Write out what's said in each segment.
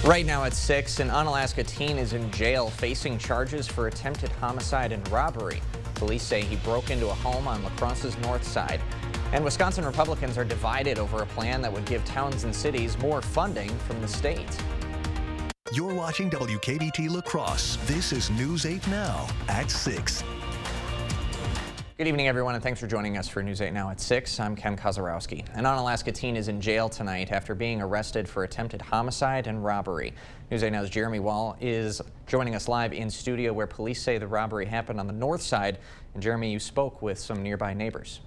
Right now at 6, an Unalaska teen is in jail facing charges for attempted homicide and robbery. Police say he broke into a home on La Crosse's north side. And Wisconsin Republicans are divided over a plan that would give towns and cities more funding from the state. You're watching WKBT La Crosse. This is News 8 Now at 6. Good evening, everyone, and thanks for joining us for News 8 Now at 6. I'm Ken Kozarowski. An Unalaska teen is in jail tonight after being arrested for attempted homicide and robbery. News 8 Now's Jeremy Wall is joining us live in studio where police say the robbery happened on the north side. And Jeremy, you spoke with some nearby neighbors.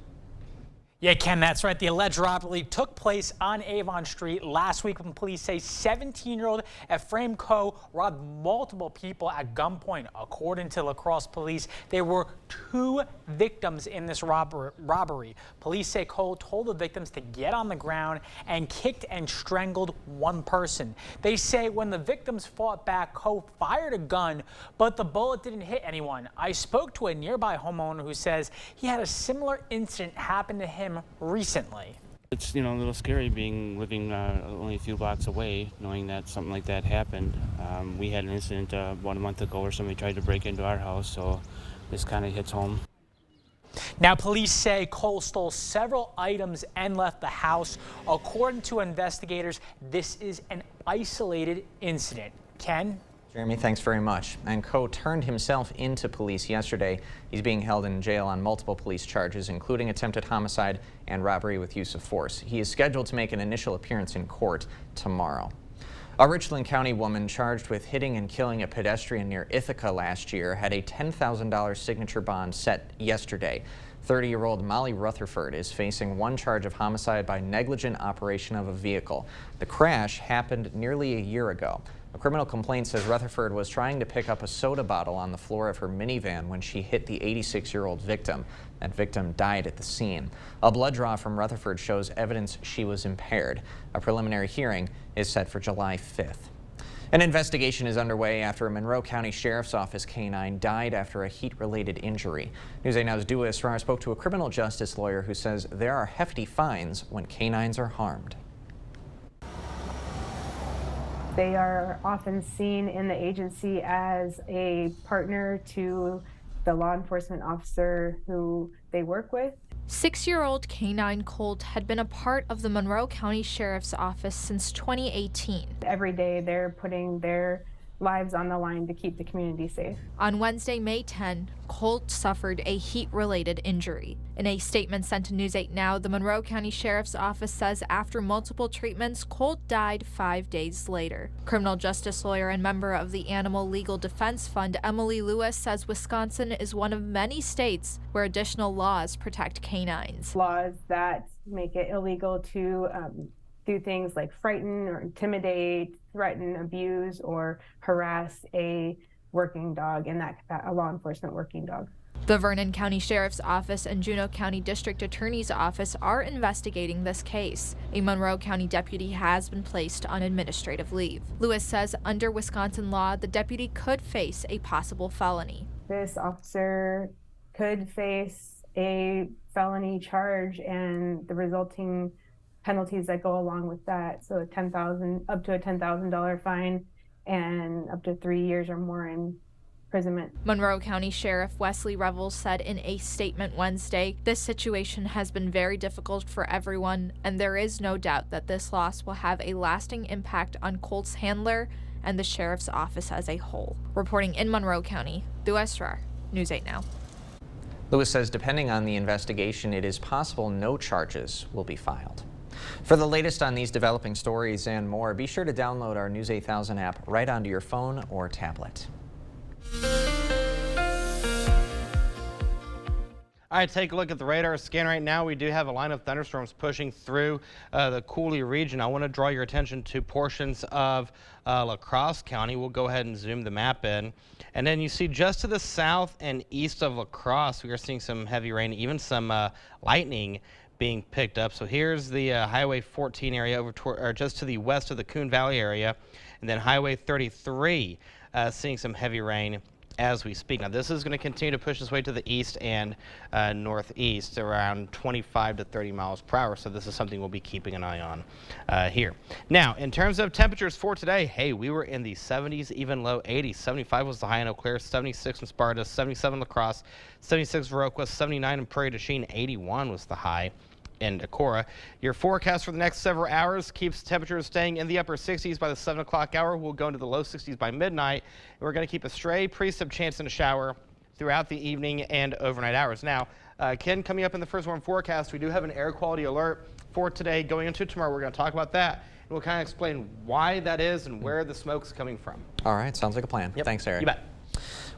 Yeah, Ken, that's right. The alleged robbery took place on Avon Street last week when police say 17-year-old Ephraim Coe robbed multiple people at gunpoint. According to La Crosse police, there were 2 victims in this robbery. Police say Coe told the victims to get on the ground and kicked and strangled one person. They say when the victims fought back, Coe fired a gun, but the bullet didn't hit anyone. I spoke to a nearby homeowner who says he had a similar incident happen to him recently. It's, a little scary living only a few blocks away, knowing that something like that happened. We had an incident about a month ago where somebody tried to break into our house, so this kind of hits home. Now, police say Coe stole several items and left the house. According to investigators, this is an isolated incident. Ken? Jeremy, thanks very much. And Coe turned himself into police yesterday. He's being held in jail on multiple police charges, including attempted homicide and robbery with use of force. He is scheduled to make an initial appearance in court tomorrow. A Richland County woman charged with hitting and killing a pedestrian near Ithaca last year had a $10,000 signature bond set yesterday. 30-year-old Molly Rutherford is facing 1 charge of homicide by negligent operation of a vehicle. The crash happened nearly a year ago. A criminal complaint says Rutherford was trying to pick up a soda bottle on the floor of her minivan when she hit the 86-year-old victim. That victim died at the scene. A blood draw from Rutherford shows evidence she was impaired. A preliminary hearing is set for July 5th. An investigation is underway after a Monroe County Sheriff's Office canine died after a heat-related injury. News 8 Now's Dua Israr spoke to a criminal justice lawyer who says there are hefty fines when canines are harmed. They are often seen in the agency as a partner to the law enforcement officer who they work with. 6-year-old Canine Colt had been a part of the Monroe County Sheriff's Office since 2018. Every day they're putting their lives on the line to keep the community safe. On Wednesday, May 10, Colt suffered a heat-related injury. In a statement sent to News 8 Now, the Monroe County Sheriff's Office says after multiple treatments, Colt died 5 days later. Criminal justice lawyer and member of the Animal Legal Defense Fund, Emily Lewis, says Wisconsin is one of many states where additional laws protect canines. Laws that make it illegal to do things like frighten or intimidate, threaten, abuse, or harass a working dog, and a law enforcement working dog. The Vernon County Sheriff's Office and Juneau County District Attorney's Office are investigating this case. A Monroe County deputy has been placed on administrative leave. Lewis says under Wisconsin law, the deputy could face a possible felony. This officer could face a felony charge and the resulting penalties that go along with that. So up to a $10,000 fine and up to 3 years or more in imprisonment. Monroe County Sheriff Wesley Revels said in a statement Wednesday, "This situation has been very difficult for everyone, and there is no doubt that this loss will have a lasting impact on Colt's handler and the Sheriff's Office as a whole." Reporting in Monroe County, Dua Israr, News 8 Now. Lewis says depending on the investigation, it is possible no charges will be filed. For the latest on these developing stories and more, be sure to download our News 8000 app right onto your phone or tablet. All right, take a look at the radar scan right now. We do have a line of thunderstorms pushing through the Cooley region. I want to draw your attention to portions of La Crosse County. We'll go ahead and zoom the map in. And then you see just to the south and east of La Crosse, we are seeing some heavy rain, even some lightning being picked up. So here's the Highway 14 area over or just to the west of the Coon Valley area. And then Highway 33 seeing some heavy rain as we speak. Now, this is going to continue to push its way to the east and northeast around 25 to 30 miles per hour. So this is something we'll be keeping an eye on here. Now, in terms of temperatures for today, hey, we were in the 70s, even low 80s. 75 was the high in Eau Claire, 76 in Sparta, 77 La Crosse, 76 Viroqua, 79 in Prairie du Chien, 81 was the high in Decorah. Your forecast for the next several hours keeps temperatures staying in the upper 60s by the 7 o'clock hour. We'll go into the low 60s by midnight. And we're going to keep a stray precip chance in a shower throughout the evening and overnight hours. Now, Ken, coming up in the first warm forecast, we do have an air quality alert for today. Going into tomorrow, we're going to talk about that. And we'll kind of explain why that is and where the smoke's coming from. All right, sounds like a plan. Yep. Thanks, Eric. You bet.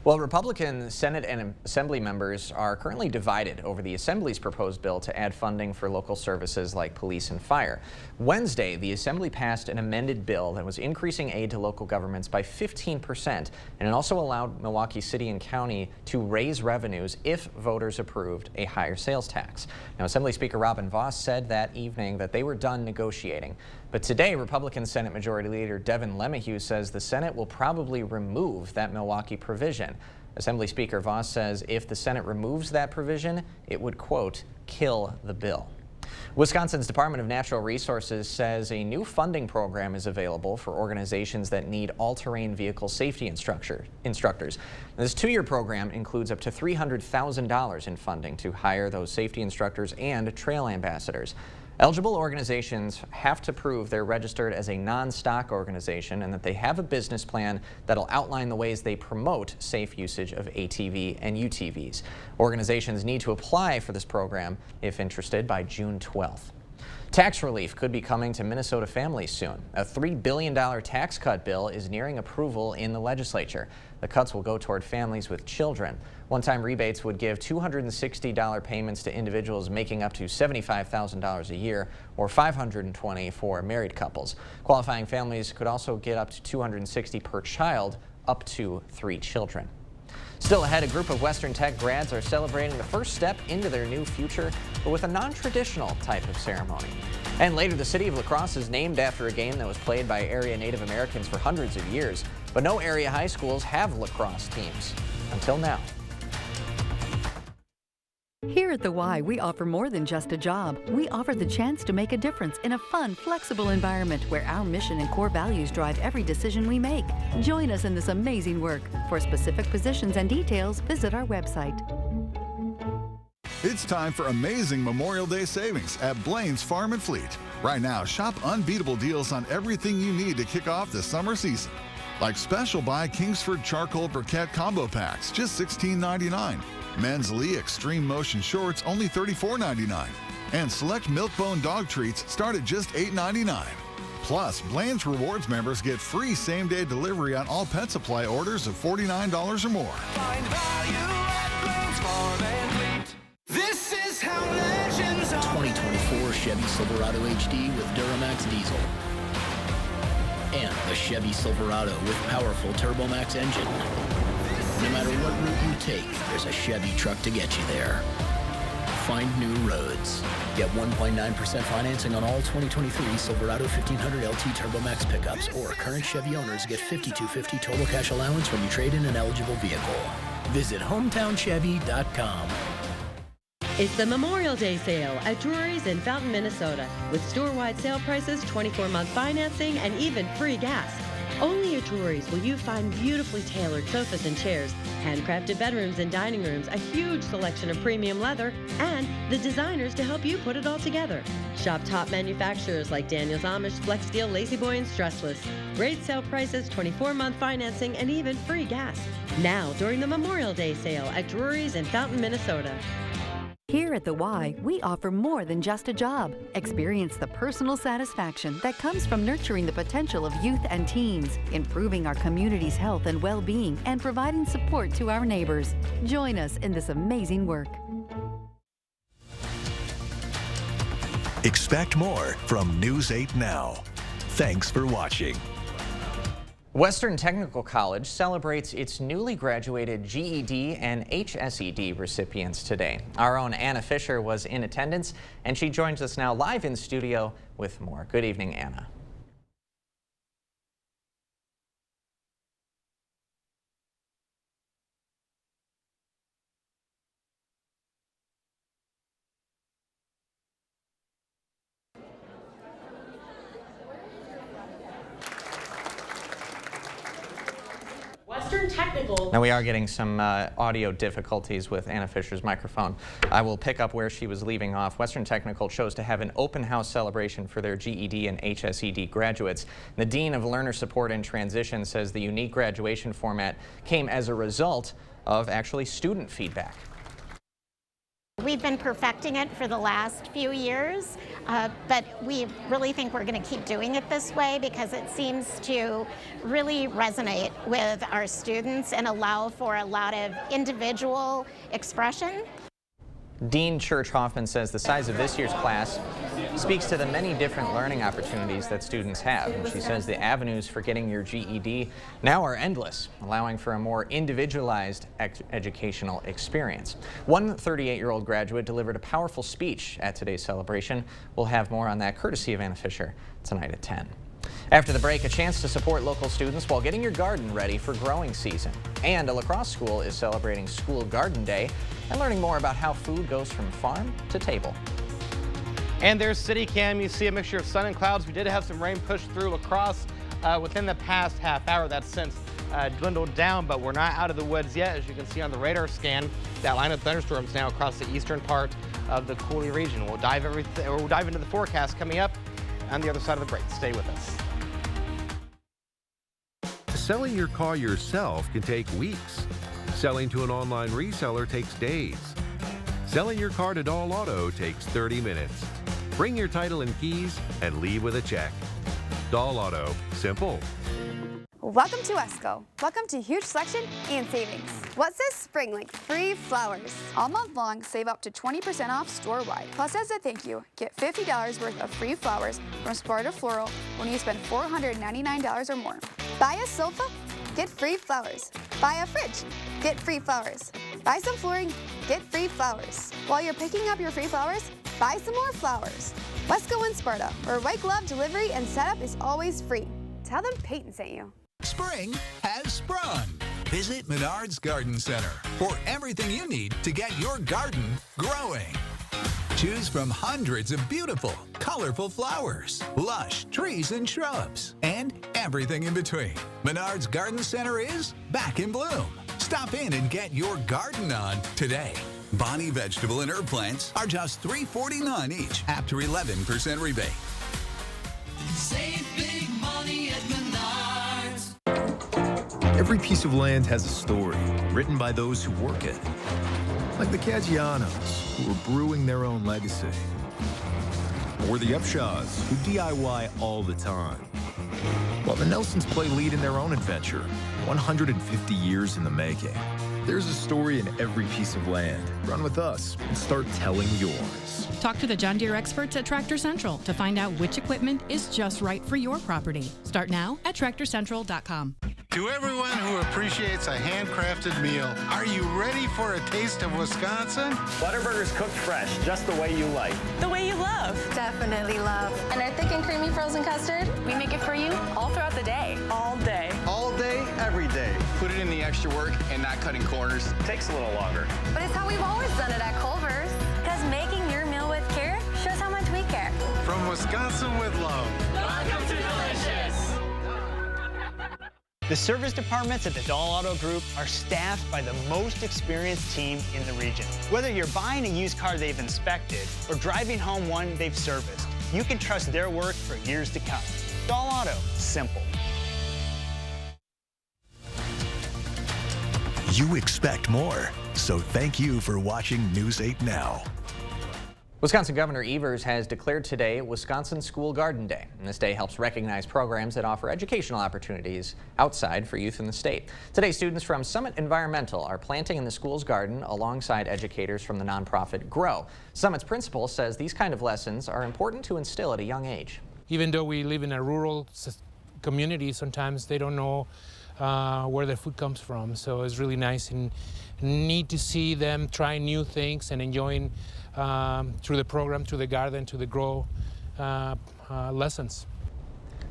Well, Republican Senate and Assembly members are currently divided over the Assembly's proposed bill to add funding for local services like police and fire. Wednesday, the Assembly passed an amended bill that was increasing aid to local governments by 15%, and it also allowed Milwaukee City and County to raise revenues if voters approved a higher sales tax. Now, Assembly Speaker Robin Vos said that evening that they were done negotiating. But today, Republican Senate Majority Leader Devin LeMahieu says the Senate will probably remove that Milwaukee provision. Assembly Speaker Vos says if the Senate removes that provision, it would, quote, kill the bill. Wisconsin's Department of Natural Resources says a new funding program is available for organizations that need all-terrain vehicle safety instructors. This two-year program includes up to $300,000 in funding to hire those safety instructors and trail ambassadors. Eligible organizations have to prove they're registered as a non-stock organization and that they have a business plan that'll outline the ways they promote safe usage of ATV and UTVs. Organizations need to apply for this program, if interested, by June 12th. Tax relief could be coming to Minnesota families soon. A $3 billion tax cut bill is nearing approval in the legislature. The cuts will go toward families with children. One-time rebates would give $260 payments to individuals making up to $75,000 a year, or $520 for married couples. Qualifying families could also get up to $260 per child, up to 3 children. Still ahead, a group of Western Tech grads are celebrating the first step into their new future, but with a non-traditional type of ceremony. And later, the city of La Crosse is named after a game that was played by area Native Americans for hundreds of years, but no area high schools have lacrosse teams. Until now. Here at the Y, we offer more than just a job. We offer the chance to make a difference in a fun, flexible environment where our mission and core values drive every decision we make. Join us in this amazing work. For specific positions and details, visit our website. It's time for amazing Memorial Day savings at Blaine's Farm and Fleet. Right now, shop unbeatable deals on everything you need to kick off the summer season. Like special buy Kingsford Charcoal Briquette Combo Packs, just $16.99. Men's Lee Extreme Motion Shorts, only $34.99. And select Milk-Bone dog treats start at just $8.99. Plus, Blaine's Rewards members get free same-day delivery on all pet supply orders of $49 or more. Find value at Blaine's Farm and Fleet. This is how legends are. 2024 Chevy Silverado HD with Duramax diesel. And the Chevy Silverado with powerful TurboMax engine. No matter what route you take, there's a Chevy truck to get you there. Find new roads. Get 1.9% financing on all 2023 Silverado 1500 LT TurboMax pickups, or current Chevy owners get $5,250 total cash allowance when you trade in an eligible vehicle. Visit HometownChevy.com. It's the Memorial Day sale at Drury's in Fountain, Minnesota, with store-wide sale prices, 24-month financing, and even free gas. Only at Drury's will you find beautifully tailored sofas and chairs, handcrafted bedrooms and dining rooms, a huge selection of premium leather, and the designers to help you put it all together. Shop top manufacturers like Daniels Amish, Flex Steel, Lazy Boy, and Stressless. Great sale prices, 24-month financing, and even free gas. Now, during the Memorial Day sale at Drury's in Fountain, Minnesota. Here at the Y, we offer more than just a job. Experience the personal satisfaction that comes from nurturing the potential of youth and teens, improving our community's health and well-being, and providing support to our neighbors. Join us in this amazing work. Expect more from News 8 Now. Thanks for watching. Western Technical College celebrates its newly graduated GED and HSED recipients today. Our own Anna Fisher was in attendance, and she joins us now live in studio with more. Good evening, Anna. Western Technical. Now we are getting some audio difficulties with Anna Fisher's microphone. I will pick up where she was leaving off. Western Technical chose to have an open house celebration for their GED and HSED graduates. The Dean of Learner Support and Transition says the unique graduation format came as a result of actually student feedback. We've been perfecting it for the last few years, but we really think we're going to keep doing it this way because it seems to really resonate with our students and allow for a lot of individual expression. Dean Church Hoffman says the size of this year's class speaks to the many different learning opportunities that students have. And she says the avenues for getting your GED now are endless, allowing for a more individualized educational experience. One 38-year-old graduate delivered a powerful speech at today's celebration. We'll have more on that courtesy of Anna Fisher tonight at 10. After the break, a chance to support local students while getting your garden ready for growing season. And a La Crosse school is celebrating School Garden Day and learning more about how food goes from farm to table. And there's City Cam. You see a mixture of sun and clouds. We did have some rain push through La Crosse within the past half hour. That's since dwindled down, but we're not out of the woods yet. As you can see on the radar scan, that line of thunderstorms now across the eastern part of the Cooley region. We'll dive into the forecast coming up on the other side of the break. Stay with us. Selling your car yourself can take weeks. Selling to an online reseller takes days. Selling your car to Doll Auto takes 30 minutes. Bring your title and keys and leave with a check. Doll Auto, simple. Welcome to Wesco. Welcome to huge selection and savings. What's this spring like? Free flowers. All month long, save up to 20% off store-wide. Plus, as a thank you, get $50 worth of free flowers from Sparta Floral when you spend $499 or more. Buy a sofa, get free flowers. Buy a fridge, get free flowers. Buy some flooring, get free flowers. While you're picking up your free flowers, buy some more flowers. Wesco and Sparta, where white glove delivery and setup is always free. Tell them Peyton sent you. Spring has sprung. Visit Menards Garden Center for everything you need to get your garden growing. Choose from hundreds of beautiful, colorful flowers, lush trees and shrubs, and everything in between. Menards Garden Center is back in bloom. Stop in and get your garden on today. Bonnie vegetable and herb plants are just $3.49 each after 11% rebate. Save big money at Menards. Every piece of land has a story written by those who work it. Like the Caggianos, who are brewing their own legacy. Or the Upshaws, who DIY all the time. While the Nelsons play lead in their own adventure, 150 years in the making. There's a story in every piece of land. Run with us and start telling yours. Talk to the John Deere experts at Tractor Central to find out which equipment is just right for your property. Start now at TractorCentral.com. To everyone who appreciates a handcrafted meal, are you ready for a taste of Wisconsin? Butterburger's cooked fresh, just the way you like. The way you love. Definitely love. And our thick and creamy frozen custard, we make it for you all throughout the day. All day. All day, every day. Put it in the extra work and not cutting corners. Takes a little longer. But it's how we've always done it at Culver's. Because making your meal with care shows how much we care. From Wisconsin with love. Welcome to Delicious. The service departments at the Doll Auto Group are staffed by the most experienced team in the region. Whether you're buying a used car they've inspected or driving home one they've serviced, you can trust their work for years to come. Doll Auto, simple. You expect more, so thank you for watching News 8 Now. Wisconsin Governor Evers has declared today Wisconsin School Garden Day. And this day helps recognize programs that offer educational opportunities outside for youth in the state. Today, students from Summit Environmental are planting in the school's garden alongside educators from the nonprofit GROW. Summit's principal says these kind of lessons are important to instill at a young age. Even though we live in a rural community, sometimes they don't know where their food comes from. So it's really nice and neat to see them trying new things and enjoying through the program, through the garden, to the GROW lessons.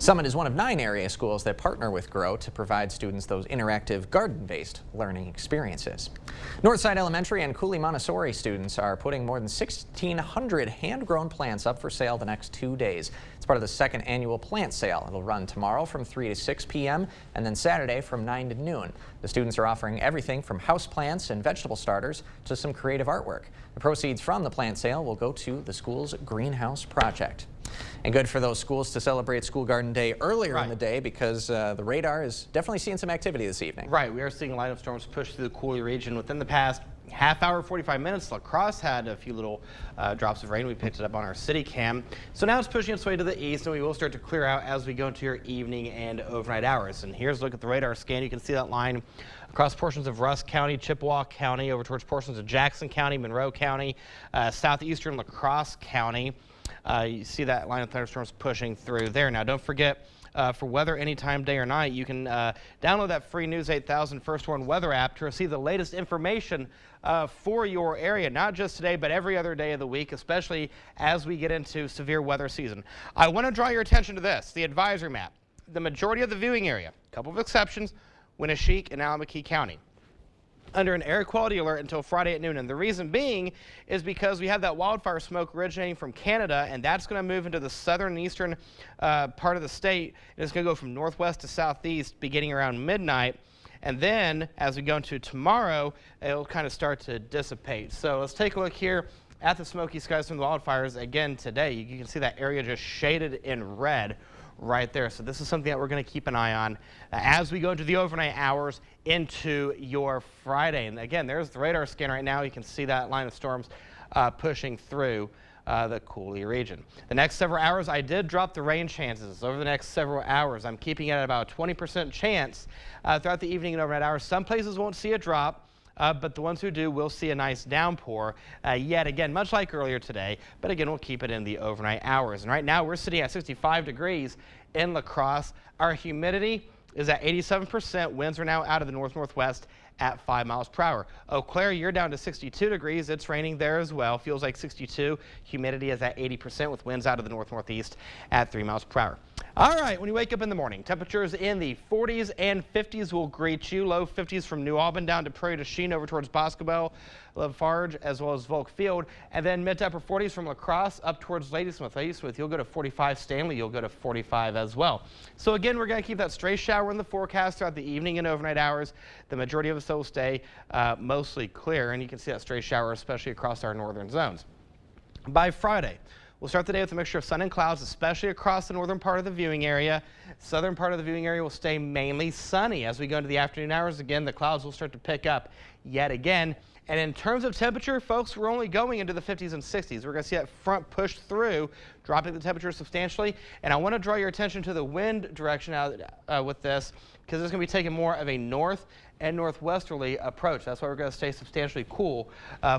Summit is one of 9 area schools that partner with GROW to provide students those interactive garden-based learning experiences. Northside Elementary and Cooley Montessori students are putting more than 1,600 hand-grown plants up for sale the next 2 days. It's part of the second annual plant sale. It'll run tomorrow from 3 to 6 p.m. and then Saturday from 9 to noon. The students are offering everything from house plants and vegetable starters to some creative artwork. The proceeds from the plant sale will go to the school's greenhouse project. And good for those schools to celebrate School Garden Day earlier in the day because the radar is definitely seeing some activity this evening. Right, we are seeing a line of storms push through the Cooley region within the past half hour, 45 minutes. La Crosse had a few little drops of rain. We picked it up on our city cam. So now it's pushing its way to the east, and we will start to clear out as we go into your evening and overnight hours. And here's a look at the radar scan. You can see that line across portions of Rusk County, Chippewa County, over towards portions of Jackson County, Monroe County, southeastern La Crosse County. You see that line of thunderstorms pushing through there. Now, don't forget, for weather anytime, day or night, you can download that free News 8000 First Warn weather app to receive the latest information for your area, not just today, but every other day of the week, especially as we get into severe weather season. I want to draw your attention to this, the advisory map. The majority of the viewing area, a couple of exceptions, Winneshiek and Alameda County, under an air quality alert until Friday at noon. And the reason being is because we have that wildfire smoke originating from Canada, and that's going to move into the southern and eastern part of the state. And it's going to go from northwest to southeast beginning around midnight. And then as we go into tomorrow, it'll kind of start to dissipate. So let's take a look here at the smoky skies from the wildfires again today. You can see that area just shaded in red right there. So this is something that we're going to keep an eye on as we go into the overnight hours into your Friday. And again, there's the radar scan right now. You can see that line of storms pushing through the Cooley region. The next several hours, I did drop the rain chances. Over the next several hours, I'm keeping it at about a 20% chance throughout the evening and overnight hours. Some places won't see a drop. But the ones who do will see a nice downpour yet again, much like earlier today. But again, we'll keep it in the overnight hours. And right now we're sitting at 65 degrees in La Crosse. Our humidity is at 87%. Winds are now out of the north-northwest at 5 miles per hour. Eau Claire, you're down to 62 degrees. It's raining there as well. Feels like 62. Humidity is at 80% with winds out of the north-northeast at 3 miles per hour. All right, when you wake up in the morning, temperatures in the 40s and 50s will greet you. Low 50s from New Albin down to Prairie du Chien over towards Boscobel, Lafarge, as well as Volk Field. And then mid to upper 40s from La Crosse up towards Ladysmith. Ladysmith, you'll go to 45. Stanley, you'll go to 45 as well. So again, we're going to keep that stray shower in the forecast throughout the evening and overnight hours. The majority of us will stay mostly clear, and you can see that stray shower, especially across our northern zones. By Friday, we'll start the day with a mixture of sun and clouds, especially across the northern part of the viewing area. Southern part of the viewing area will stay mainly sunny. As we go into the afternoon hours, again, the clouds will start to pick up yet again. And in terms of temperature, folks, we're only going into the 50s and 60s. We're going to see that front push through, dropping the temperature substantially. And I want to draw your attention to the wind direction out with this, because it's going to be taking more of a north and northwesterly approach. That's why we're going to stay substantially cool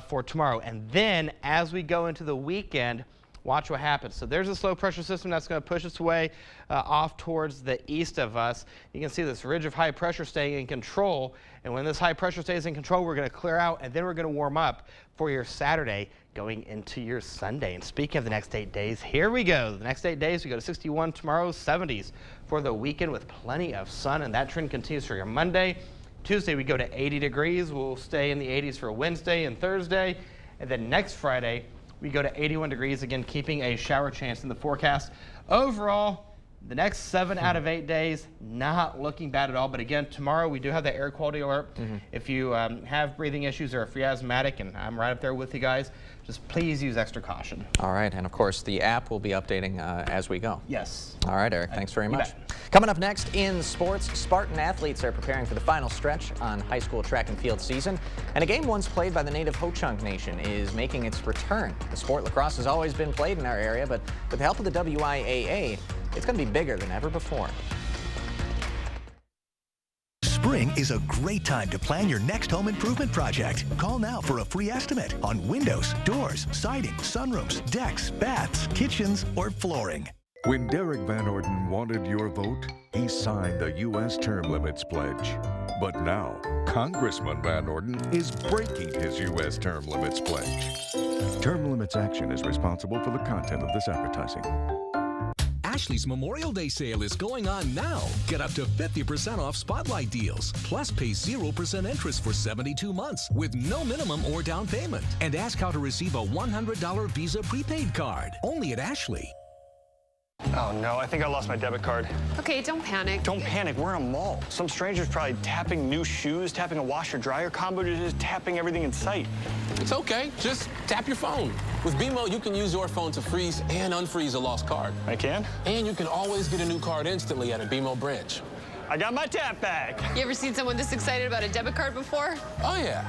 for tomorrow. And then as we go into the weekend, watch what happens. So there's a slow pressure system that's going to push its way off towards the east of us. You can see this ridge of high pressure staying in control. And when this high pressure stays in control, we're going to clear out, and then we're going to warm up for your Saturday going into your Sunday. And speaking of the next 8 days, here we go. The next 8 days, we go to 61 tomorrow, 70s for the weekend with plenty of sun. And that trend continues for your Monday. Tuesday, we go to 80 degrees. We'll stay in the 80s for Wednesday and Thursday. And then next Friday, we go to 81 degrees, again, keeping a shower chance in the forecast. Overall, the next 7 out of 8 days, not looking bad at all. But again, tomorrow we do have that air quality alert. If you have breathing issues or if you're asthmatic, and I'm right up there with you guys, just please use extra caution. All right, and of course, the app will be updating as we go. Yes. All right, Eric, thanks very much. Bet. Coming up next in sports, Spartan athletes are preparing for the final stretch on high school track and field season. And a game once played by the native Ho-Chunk Nation is making its return. The sport lacrosse has always been played in our area, but with the help of the WIAA, it's going to be bigger than ever before. Spring is a great time to plan your next home improvement project. Call now for a free estimate on windows, doors, siding, sunrooms, decks, baths, kitchens, or flooring. When Derek Van Orden wanted your vote, he signed the U.S. Term Limits Pledge. But now, Congressman Van Orden is breaking his U.S. Term Limits Pledge. Term Limits Action is responsible for the content of this advertising. Ashley's Memorial Day sale is going on now. Get up to 50% off Spotlight deals, plus pay 0% interest for 72 months with no minimum or down payment. And ask how to receive a $100 Visa prepaid card. Only at Ashley. Oh no, I think I lost my debit card. Okay, don't panic. Don't panic, we're in a mall. Some stranger's probably tapping new shoes, tapping a washer-dryer combo, just tapping everything in sight. It's okay, just tap your phone. With BMO, you can use your phone to freeze and unfreeze a lost card. I can? And you can always get a new card instantly at a BMO branch. I got my tap back. You ever seen someone this excited about a debit card before? Oh yeah.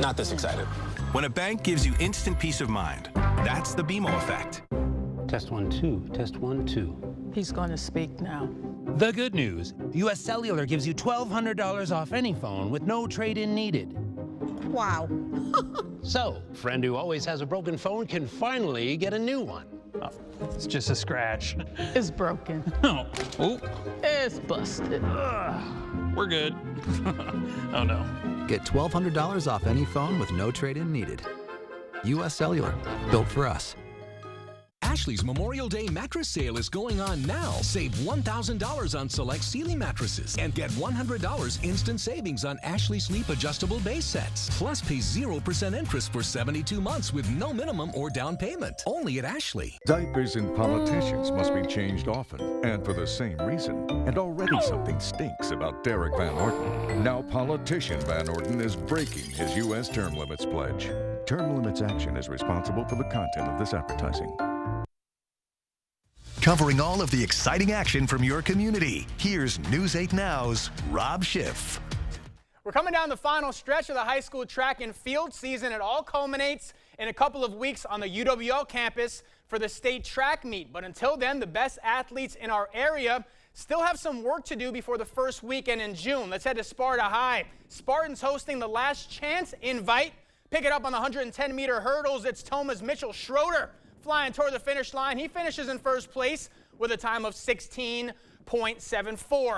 Not this excited. When a bank gives you instant peace of mind, that's the BMO effect. Test 1, 2. Test 1, 2. He's going to speak now. The good news, U.S. Cellular gives you $1,200 off any phone with no trade-in needed. Wow. So, friend who always has a broken phone can finally get a new one. Oh, it's just a scratch. It's broken. Oh. It's busted. We're good. Oh no. Get $1,200 off any phone with no trade-in needed. U.S. Cellular, built for us. Ashley's Memorial Day mattress sale is going on now. Save $1,000 on select Sealy mattresses and get $100 instant savings on Ashley Sleep adjustable base sets. Plus pay 0% interest for 72 months with no minimum or down payment. Only at Ashley. Diapers in politicians must be changed often, and for the same reason. And already something stinks about Derek Van Orden. Now politician Van Orden is breaking his U.S. term limits pledge. Term Limits Action is responsible for the content of this advertising. Covering all of the exciting action from your community, here's News 8 Now's Rob Schiff. We're coming down the final stretch of the high school track and field season. It all culminates in a couple of weeks on the UWL campus for the state track meet. But until then, the best athletes in our area still have some work to do before the first weekend in June. Let's head to Sparta High. Spartans hosting the Last Chance Invite. Pick it up on the 110-meter hurdles. It's Thomas Mitchell Schroeder flying toward the finish line. He finishes in first place with a time of 16.74.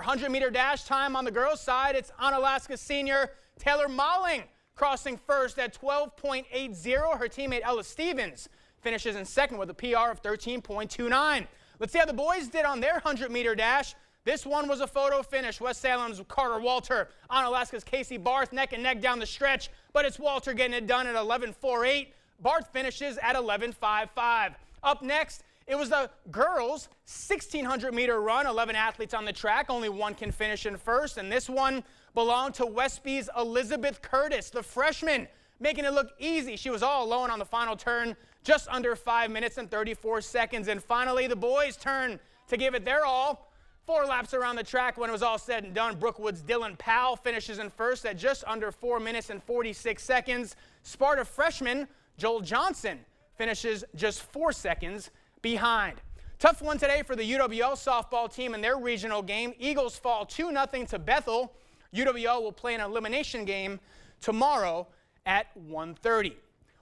100-meter dash time on the girls' side. It's Onalaska senior Taylor Molling crossing first at 12.80. Her teammate Ella Stevens finishes in second with a PR of 13.29. Let's see how the boys did on their 100-meter dash. This one was a photo finish. West Salem's Carter Walter, Onalaska's Casey Barth neck and neck down the stretch, but it's Walter getting it done at 11.48. Barth finishes at 11.55. Up next, it was the girls' 1,600-meter run. 11 athletes on the track. Only one can finish in first, and this one belonged to Westby's Elizabeth Curtis, the freshman, making it look easy. She was all alone on the final turn, just under 5 minutes and 34 seconds. And finally, the boys' turn to give it their all. 4 laps around the track when it was all said and done. Brookwood's Dylan Powell finishes in first at just under 4 minutes and 46 seconds. Sparta freshman Joel Johnson finishes just 4 seconds behind. Tough one today for the UWL softball team in their regional game. Eagles fall 2-0 to Bethel. UWL will play an elimination game tomorrow at 1:30.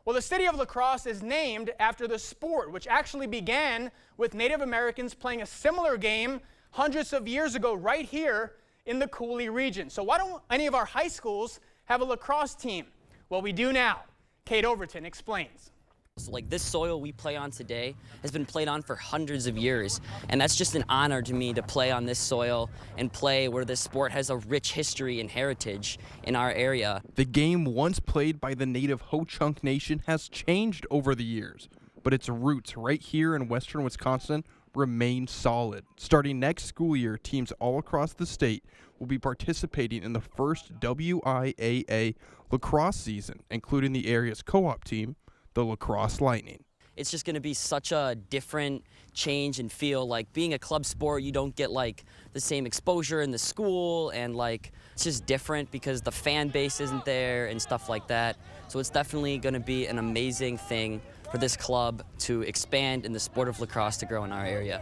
Well, the city of La Crosse is named after the sport, which actually began with Native Americans playing a similar game hundreds of years ago right here in the Cooley region. So why don't any of our high schools have a lacrosse team? Well, we do now. Kate Overton explains. Like this soil we play on today has been played on for hundreds of years, and that's just an honor to me to play on this soil and play where this sport has a rich history and heritage in our area. The game once played by the native Ho-Chunk Nation has changed over the years, but its roots right here in western Wisconsin remain solid. Starting next school year, teams all across the state will be participating in the first WIAA lacrosse season, including the area's co-op team, the La Crosse Lightning. It's just going to be such a different change and feel. Like being a club sport, you don't get like the same exposure in the school, and like it's just different because the fan base isn't there and stuff like that. So it's definitely going to be an amazing thing for this club to expand and the sport of lacrosse to grow in our area.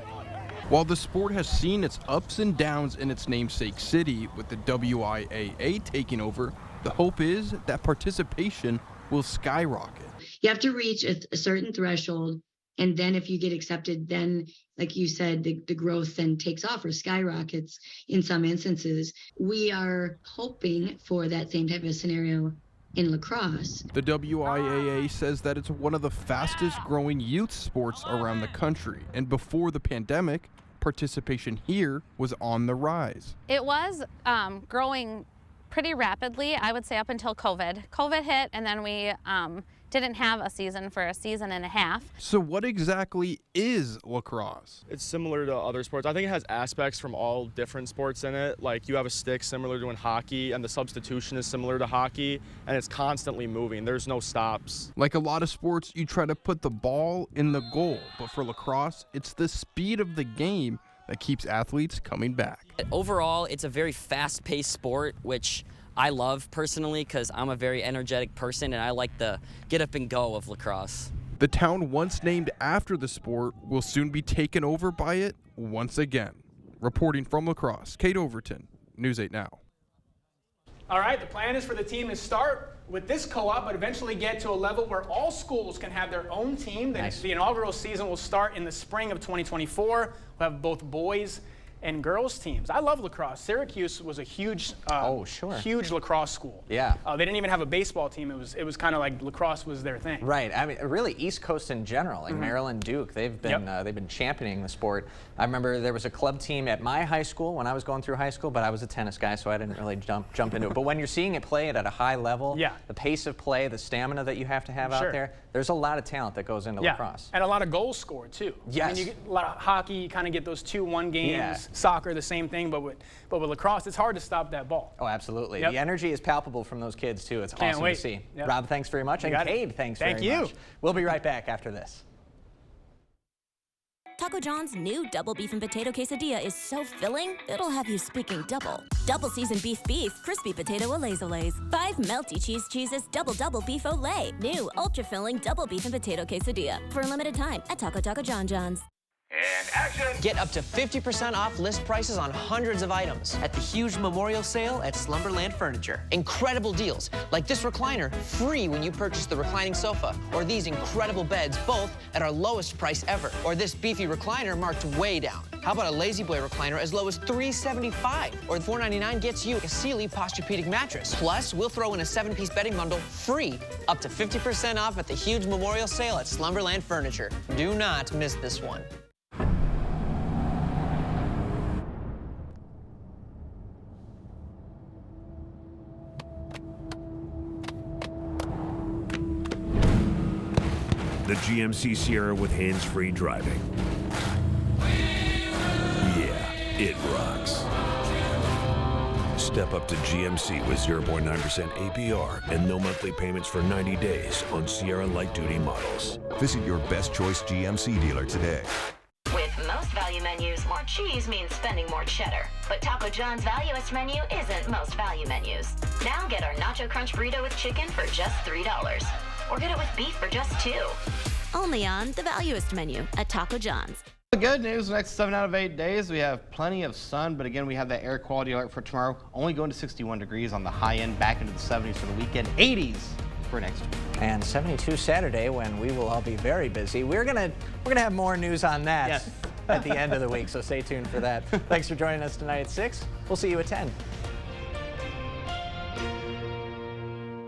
While the sport has seen its ups and downs in its namesake city with the WIAA taking over, the hope is that participation will skyrocket. You have to reach a certain threshold, and then if you get accepted, then, like you said, the growth then takes off or skyrockets in some instances. We are hoping for that same type of scenario in lacrosse. The WIAA says that it's one of the fastest growing youth sports around the country, and before the pandemic, participation here was on the rise. It was growing pretty rapidly, I would say, up until COVID. COVID hit, and then we didn't have a season for a season and a half. So what exactly is lacrosse? It's similar to other sports. I think it has aspects from all different sports in it. Like you have a stick similar to in hockey, and the substitution is similar to hockey, and it's constantly moving. There's no stops. Like a lot of sports, you try to put the ball in the goal, but for lacrosse, it's the speed of the game that keeps athletes coming back. Overall, it's a very fast-paced sport, which I love personally because I'm a very energetic person and I like the get up and go of lacrosse. The town once named after the sport will soon be taken over by it once again. Reporting from La Crosse, Kate Overton, News 8 Now. All right, the plan is for the team to start with this co-op, but eventually get to a level where all schools can have their own team. Nice. The inaugural season will start in the spring of 2024. We'll have both boys and girls teams. I love lacrosse. Syracuse was a huge, huge lacrosse school. Yeah. They didn't even have a baseball team. It was kind of like lacrosse was their thing. Right. I mean, really, East Coast in general, like Maryland, Duke, they've been championing the sport. I remember there was a club team at my high school when I was going through high school, but I was a tennis guy, so I didn't really jump into it. But when you're seeing it played at a high level, the pace of play, the stamina that you have to have out there, there's a lot of talent that goes into lacrosse. And a lot of goals scored too. Yes. I mean, you get a lot of hockey, you kind of get those 2-1 games. Soccer, the same thing, but with lacrosse, it's hard to stop that ball. Oh, absolutely. The energy is palpable from those kids too. It's awesome to see. Rob, thanks very much. And Cade, thanks very much. We'll be right back after this. Taco John's new double beef and potato quesadilla is so filling, it'll have you speaking double. Double seasoned beef, crispy potato olays. 5 melty cheeses, double beef olay. New ultra filling double beef and potato quesadilla for a limited time at Taco John's. And action! Get up to 50% off list prices on hundreds of items at the huge memorial sale at Slumberland Furniture. Incredible deals, like this recliner, free when you purchase the reclining sofa, or these incredible beds, both at our lowest price ever, or this beefy recliner marked way down. How about a Lazy Boy recliner as low as $375, or $499 gets you a Sealy Posturepedic mattress. Plus, we'll throw in a 7-piece bedding bundle free, up to 50% off at the huge memorial sale at Slumberland Furniture. Do not miss this one. The GMC Sierra with hands-free driving. Yeah, it rocks. Step up to GMC with 0.9% APR and no monthly payments for 90 days on Sierra light-duty models. Visit your best choice GMC dealer today. With most value menus, more cheese means spending more cheddar. But Taco John's Valuest menu isn't most value menus. Now get our Nacho Crunch Burrito with chicken for just $3. Or get it with beef for just $2. Only on the Valuest menu at Taco John's. The good news, the next 7 out of 8 days, we have plenty of sun, but again, we have that air quality alert for tomorrow, only going to 61 degrees on the high end, back into the 70s for the weekend, 80s for next week. And 72 Saturday, when we will all be very busy. We're gonna have more news on that at the end of the week, so stay tuned for that. Thanks for joining us tonight at 6. We'll see you at 10.